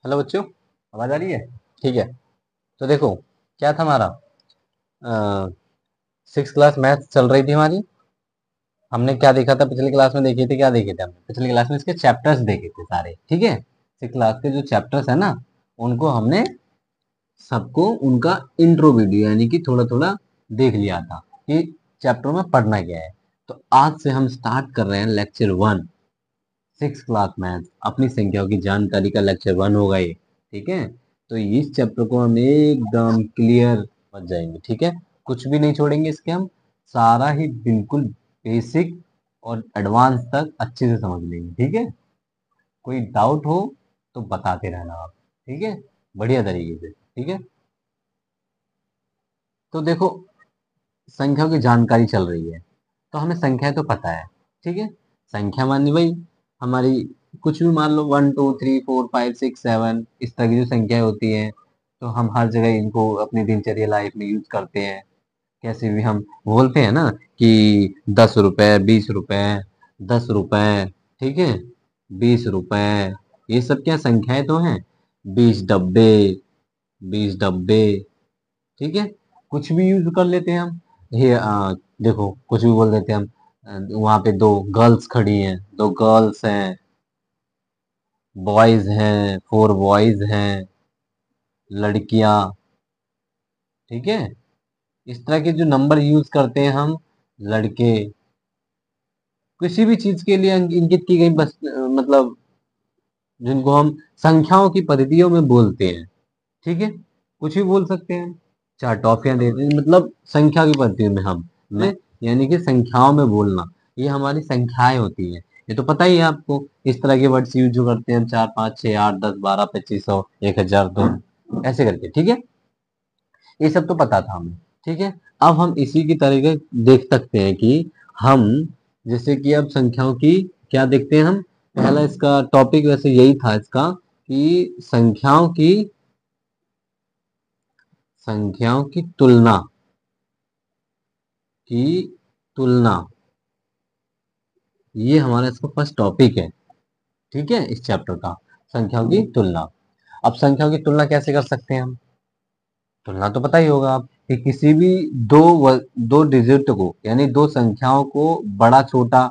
Hello बच्चों, आवाज आ रही है? ठीक है। तो देखो, क्या था हमारा 6th क्लास मैथ चल रही थी हमारी। हमने क्या देखा था पिछली क्लास में? देखे थे, क्या देखे थे हमने पिछली क्लास में? इसके चैप्टर्स देखे थे सारे। ठीक है, 6th क्लास के जो चैप्टर्स है ना, उनको हमने सबको उनका इंट्रो वीडियो यानी कि थोड़ा थोड़ा देख लिया था कि चैप्टर में पढ़ना क्या है। तो आज से हम स्टार्ट कर रहे हैं लेक्चर 1, 6th क्लास मैथ, अपनी संख्याओं की जानकारी का लेक्चर 1 होगा ये। ठीक है, तो इस चैप्टर को हम एकदम क्लियर समझ जाएंगे। ठीक है, कुछ भी नहीं छोड़ेंगे इसके, हम सारा ही बिल्कुल बेसिक और एडवांस तक अच्छे से समझ लेंगे। ठीक है, कोई डाउट हो तो बताते रहना आप। ठीक है, बढ़िया तरीके से। ठीक है, तो देखो, संख्याओं की जानकारी चल रही है तो हमें संख्या तो पता है। ठीक है, संख्या मानी भाई हमारी कुछ भी मान लो, 1 2 3 4 5 6 7, इस तरह की जो संख्याएं होती हैं, तो हम हर जगह इनको अपनी दिनचर्या लाइफ में यूज करते हैं। कैसे भी हम बोलते हैं ना कि 10 रुपए, 20 रुपए, 10 रुपए। ठीक है, 20 रुपए, ये सब क्या संख्याएं तो हैं। 20 डब्बे, 20 डब्बे। ठीक है, कुछ भी यूज कर लेते हैं हम। ये देखो, कुछ भी बोल देते हैं हम। वहां पे दो गर्ल्स खड़ी हैं, दो गर्ल्स हैं, बॉयज हैं, 4 बॉयज हैं, लड़कियां। ठीक है, इस तरह के जो नंबर यूज करते हैं हम, लड़के, किसी भी चीज के लिए इंगित की गई बस, मतलब जिनको हम संख्याओं की पद्धतियों में बोलते हैं। ठीक है, कुछ भी बोल सकते हैं। 4 टॉफियां देते हैं, मतलब संख्या की पद्धति में हम मैं यानी कि संख्याओं में बोलना, ये हमारी संख्याएं होती हैं। ये तो पता ही है आपको, इस तरह के वर्ड्स यूज जो करते हैं हम, 4 5 6 8 10 12 25 100 1002, ऐसे करके। ठीक है, ये सब तो पता था हमें। ठीक है, अब हम इसी की तरीके देख सकते हैं कि हम, जैसे कि अब संख्याओं की क्या देखते हैं हम। पहला इसका टॉपिक वैसे यही था इसका कि संख्याओं की तुलना, ये हमारा इसका फर्स्ट टॉपिक है। ठीक है, इस चैप्टर का, संख्याओं की तुलना। अब संख्याओं की तुलना कैसे कर सकते हैं हम? तुलना तो पता ही होगा आप कि किसी भी दो डिजिट को यानी दो संख्याओं को बड़ा छोटा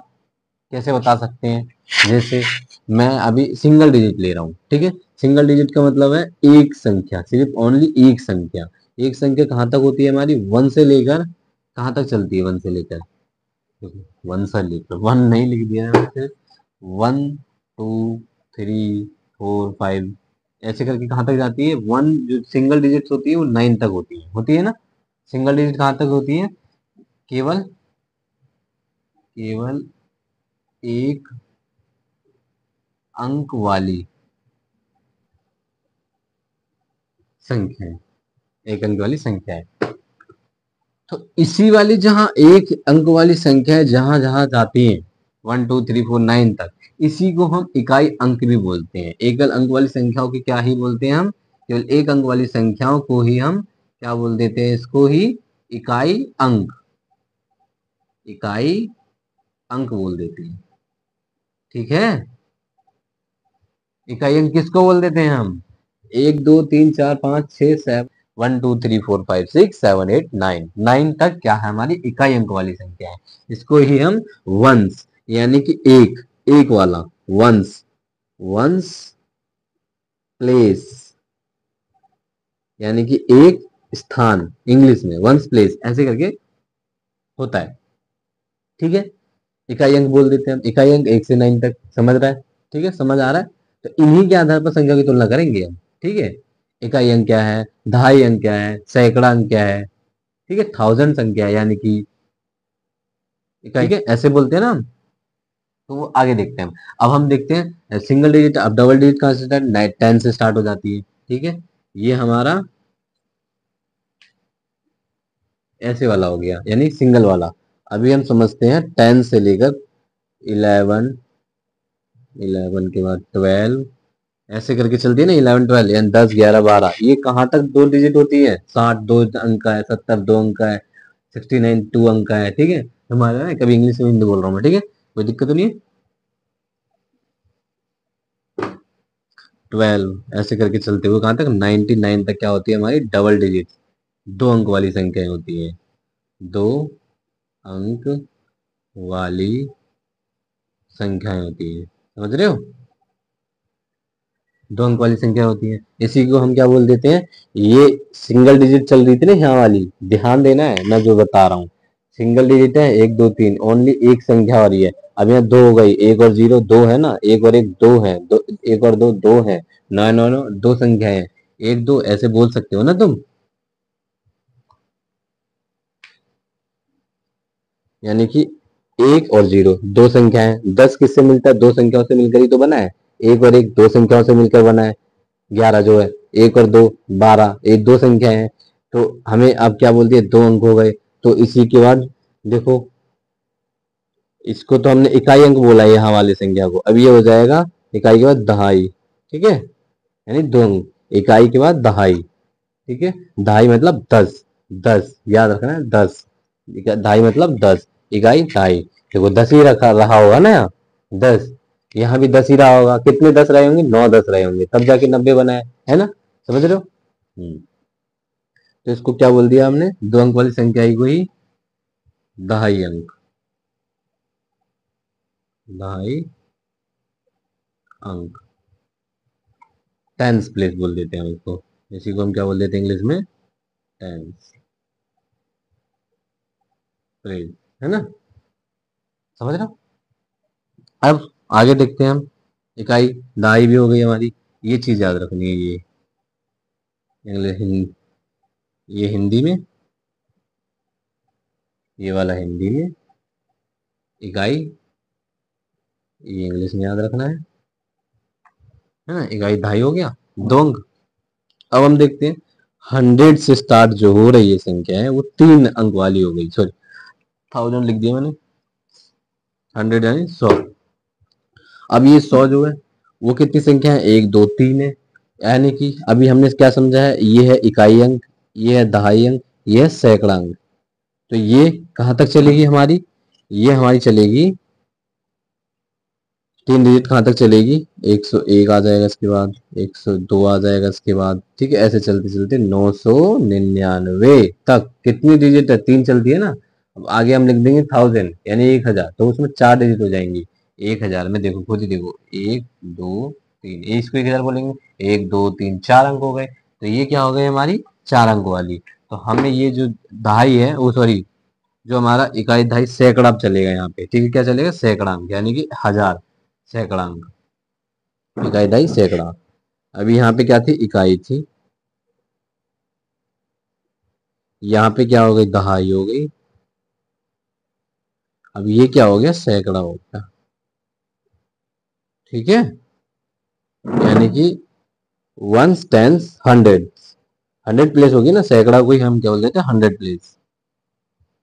कैसे बता सकते हैं। जैसे मैं अभी सिंगल डिजिट ले रहा हूँ। ठीक है, सिंगल डिजिट का मतलब है एक संख्या, सिर्फ ओनली एक संख्या। एक संख्या कहाँ तक होती है हमारी? 1 से लेकर कहाँ तक चलती है? 1 से लेकर, 1 नहीं लिख दिया है वैसे, 1 2 3 4 5, ऐसे करके कहाँ तक जाती है? 1 जो सिंगल डिजिट होती है वो 9 तक होती है ना। सिंगल डिजिट कहाँ तक होती है? केवल केवल एक अंक वाली संख्या है, एक अंक वाली संख्या है। तो इसी वाली जहां एक अंक वाली संख्या है, जहां जहां जाती है 1 2 3 4 9 तक, इसी को हम इकाई अंक भी बोलते हैं। एकल अंक वाली संख्याओं की क्या ही बोलते हैं हम? केवल एक अंक वाली संख्याओं को ही हम क्या बोल देते हैं? इसको ही इकाई अंक, इकाई अंक बोल देते हैं। ठीक है, इकाई अंक किसको बोल देते हैं हम? 1 2 3 4 5 6 7, 1 2 3 4 5 6 7 8 9 तक क्या है? हमारी इकाई अंक वाली संख्या है। इसको ही हम वंस यानी कि एक, एक वाला, वंस, वंस प्लेस यानी कि एक स्थान, इंग्लिश में वंस प्लेस ऐसे करके होता है। ठीक है, इकाई अंक बोल देते हैं हम। इकाई अंक 1 से 9 तक, समझ रहा है? ठीक है, समझ आ रहा है? तो इन्हीं के आधार पर संख्या की तुलना करेंगे हम। ठीक है, इकाई अंक क्या है, दहाई अंक क्या है, सैकड़ा अंक क्या है। ठीक है, थाउजेंड संख्या है यानी कि इकाई। ठीक है, ऐसे बोलते हैं ना हम। तो वो आगे देखते हैं हम। अब हम देखते हैं सिंगल डिजिट। अब डबल डिजिट कहाँ से स्टार्ट? 10 से स्टार्ट हो जाती है। ठीक है, ये हमारा ऐसे वाला हो गया यानी सिंगल वाला। अभी हम समझते हैं 10 से लेकर 11, 11 के बाद 12, ऐसे करके चलती है ना, 11 12 यानी 10 11 12। ये कहाँ तक दो डिजिट होती है? 60 दो अंक का है, 70 दो अंक का है, 69 टू अंक का है। ठीक है, हमारा ना, कभी इंग्लिश में हिंदी बोल रहा हूँ मैं। ठीक है, कोई दिक्कत तो नहीं है। 12 ऐसे करके चलते हुए कहाँ तक 99 तक क्या होती है हमारी डबल डिजिट, 2 अंक वाली संख्याएं होती है, 2 अंक वाली संख्याएं होती है, समझ रहे हो, 2 अंक वाली संख्या होती है। इसी को हम क्या बोल देते हैं, ये सिंगल डिजिट चल रही थी ना यहाँ वाली, ध्यान देना है मैं जो बता रहा हूँ, सिंगल डिजिट है 1 2 3, ओनली एक संख्या हो रही है। अब यहाँ दो हो गई, एक और जीरो दो है ना, एक और एक दो है, दो एक और दो दो है, नौ नौ नौ दो संख्या है, एक दो ऐसे बोल सकते हो ना तुम। यानी कि एक और जीरो दो संख्या है, 10 किससे मिलता है, दो संख्याओं से मिलकर ही तो बना है, एक और एक दो संख्याओं से मिलकर बना है, 11 जो है, एक और दो 12, एक दो संख्या है, तो हमें अब क्या बोल दिया, 2 अंक हो गए। तो इसी के बाद देखो, इसको तो हमने इकाई अंक बोला है यहाँ वाली संख्या को, अब ये हो जाएगा इकाई के बाद दहाई, ठीक है, यानी 2 अंक, इकाई के बाद दहाई, ठीक है, दहाई मतलब 10, 10 याद रखना है, 10, दहाई मतलब 10, इकाई ढाई, देखो 10 ही रखा रहा होगा ना यहाँ, 10, यहाँ भी 10 ही रहा होगा, कितने 10 रहे होंगे, 9 10 रहे होंगे, तब जाके 90 बना है ना, समझ रहे हो। तो इसको क्या बोल दिया हमने, 2 अंक वाली संख्या को ही दहाई अंक, दहाई अंक, टेंस प्लेस बोल देते हैं हम इसको, इसी को हम क्या बोल देते हैं इंग्लिश में, टेंस प्लेस, है ना, समझ रहे हो। अब आगे देखते हैं हम, इकाई दहाई भी हो गई हमारी, ये चीज याद रखनी है, ये इंग्लिश ये हिंदी में, ये वाला हिंदी में, इकाई ये इंग्लिश में याद रखना है ना, इकाई दहाई हो गया, 2 अंक। अब हम देखते हैं, 100 से स्टार्ट जो हो रही है संख्या है वो 3 अंक वाली हो गई, सॉरी 1000 लिख दिया मैंने, 100 यानी 100। अब ये 100 जो है वो कितनी संख्या है, 1 2 3 है, यानी कि अभी हमने क्या समझा है, ये है इकाई अंक, ये है दहाई अंक, ये है सैकड़ा अंक, तो ये कहाँ तक चलेगी हमारी, ये हमारी चलेगी 3 डिजिट कहाँ तक चलेगी, 101 आ जाएगा इसके बाद, 102 आ जाएगा इसके बाद, ठीक है, ऐसे चलते चलते 999 तक, कितनी डिजिट है, 3 चलती है ना, अब आगे हम लिख देंगे 1000 यानी 1000, तो उसमें 4 डिजिट हो जाएंगी, 1000 में देखो खुद ही देखो, 1 2 3, इसको 1000 बोलेंगे, 1 2 3 4 अंक हो गए, तो ये क्या हो गई हमारी 4 अंक वाली। तो हमें ये जो दहाई है वो, सॉरी जो हमारा इकाई दहाई सैकड़ा चलेगा यहाँ पे, ठीक है, क्या चलेगा, सैकड़ा अंक, यानी कि 1000 सैकड़ांक, इकाई दहाई सैकड़ा। अभी यहाँ पे क्या थी, इकाई थी, यहाँ पे क्या हो गई, दहाई हो गई, अब ये क्या हो गया, सैकड़ा हो गया, ठीक है, यानी कि वंस टेंस हंड्रेड, 100 प्लेस होगी ना, सैकड़ा को ही हम क्या बोल देते हैं, 100 प्लेस,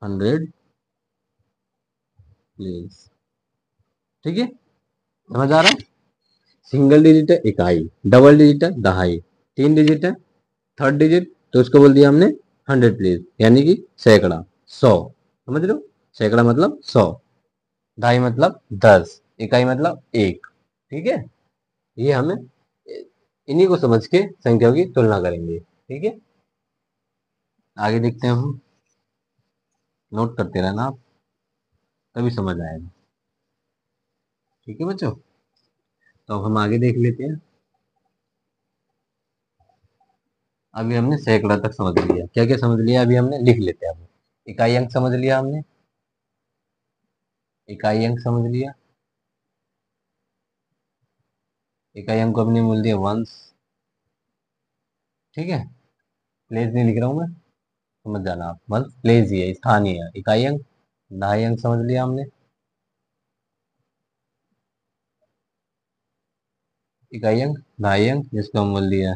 100 प्लेस, ठीक है, समझ आ रहा है। सिंगल डिजिट है इकाई, डबल डिजिट है दहाई, 3 डिजिट है, थर्ड डिजिट तो उसको बोल दिया हमने 100 प्लेस, यानी कि सैकड़ा, 100, समझ रहे हो, सैकड़ा मतलब 100, ढाई मतलब 10, इकाई मतलब एक, ठीक है, ये हमें इन्हीं को समझ के संख्याओं की तुलना करेंगे, ठीक है, आगे देखते हैं हम, नोट करते रहना आप, तभी समझ आएगा, ठीक है बच्चों। तो अब हम आगे देख लेते हैं, अभी हमने सैकड़ा तक समझ लिया, क्या क्या समझ लिया अभी हमने, लिख लेते हैं अब, इकाई अंक समझ लिया हमने, इकाई अंक समझ लिया, इकाई अंक को हमने बोल दिया वंस, ठीक है, प्लेस नहीं लिख रहा हूं मैं, समझ जाना आप, वंस प्लेस ही है, स्थानीय है, इकाई अंक दहाई अंक समझ लिया हमने, इकाई अंक दहाई अंक जिसको हम बोल दिया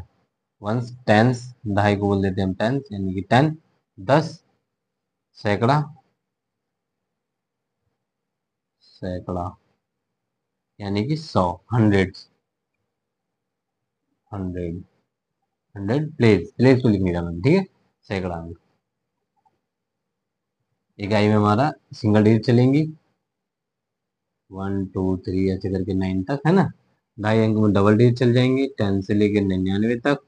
वंस, टेंस दहाई को बोल देते हैं हम टेंस, यानी कि 10, 10, सैकड़ा, सैकड़ा यानी कि 100, 100, 100, 100 प्लेस, प्लेस को लिख नहीं रहा, ठीक है, सैकड़ा अंक, इकाई में हमारा सिंगल डिजिट चलेंगी, 1 2 3 ऐसे करके 9 तक, है ना, ढाई अंक में डबल डिजिट चल जाएंगे, 10 से लेके 99 तक।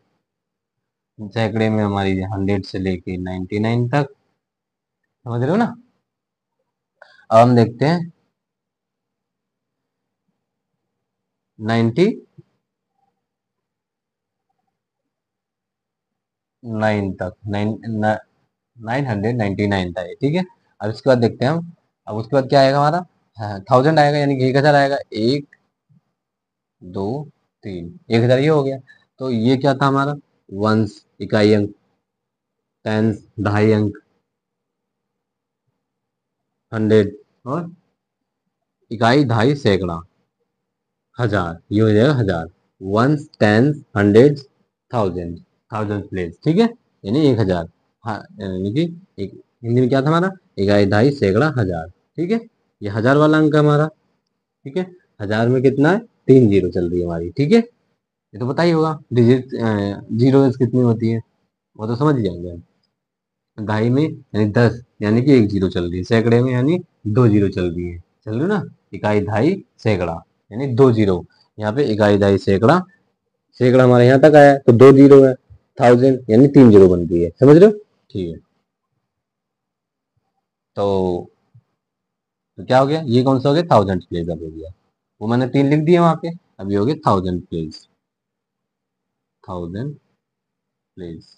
सैकड़े में हमारी 100 से लेके 99 तक। समझ रहे हो ना। अब हम देखते हैं 99 तक, 999 था ये, ठीक है। अब इसके बाद देखते हैं हम। अब उसके बाद क्या आएगा हमारा, 1000 आएगा, यानी कि 1000 आएगा। 1 2 3, 1000 ये हो गया। तो ये क्या था हमारा, वंस इकाई अंक, टेंस ढाई अंक, 100 और इकाई ढाई सैकड़ा, हजार, ये हो जाएगा हजार। Ones, tens, hundred, thousand, thousand place, ठीक है, यानी 1000। हाँ, यानी कि एक हिंदी में क्या था हमारा, इकाई ढाई सैकड़ा हजार, ठीक है। ये हजार वाला अंक है हमारा, ठीक है। हजार में कितना है, 3 जीरो चल रही है हमारी, ठीक है। ये तो पता ही होगा डिजिट, जीरो कितनी होती है, वो तो समझ ही जाएंगे हम। ढाई में यानी 10, यानी कि 1 जीरो चल रही है। सैकड़े में यानी 2 जीरो चल रही है, चल रही है ना। इकाई ढाई सैकड़ा, यानी 2 जीरो। यहाँ पे इकाई ढाई सैकड़ा, सैकड़ा हमारे यहाँ तक आया तो 2 जीरो है। थाउजेंड यानी 3 जीरो बनती है, समझ रहे हो। ठीक है। तो क्या हो गया, ये कौन सा हो गया, थाउजेंड प्लेस अब हो गया। वो मैंने 3 लिख दिए वहां पे, अब ये हो गया थाउजेंड प्लेस, थाउजेंड प्लेस,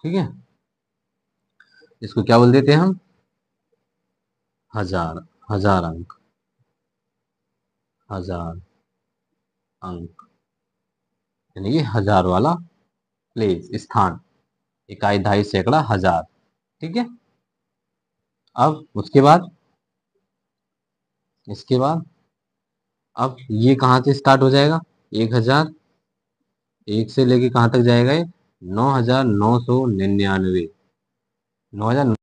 ठीक है। इसको क्या बोल देते हैं हम, हजार, हजार अंक, हजार अंक, यानी कि हजार वाला प्लेस, स्थान, इकाई ढाई सैकड़ा हजार, ठीक है। अब उसके बाद, इसके बाद अब ये कहाँ से स्टार्ट हो जाएगा, 1000, एक से लेके कहाँ तक जाएगा ये, 9999, 9000।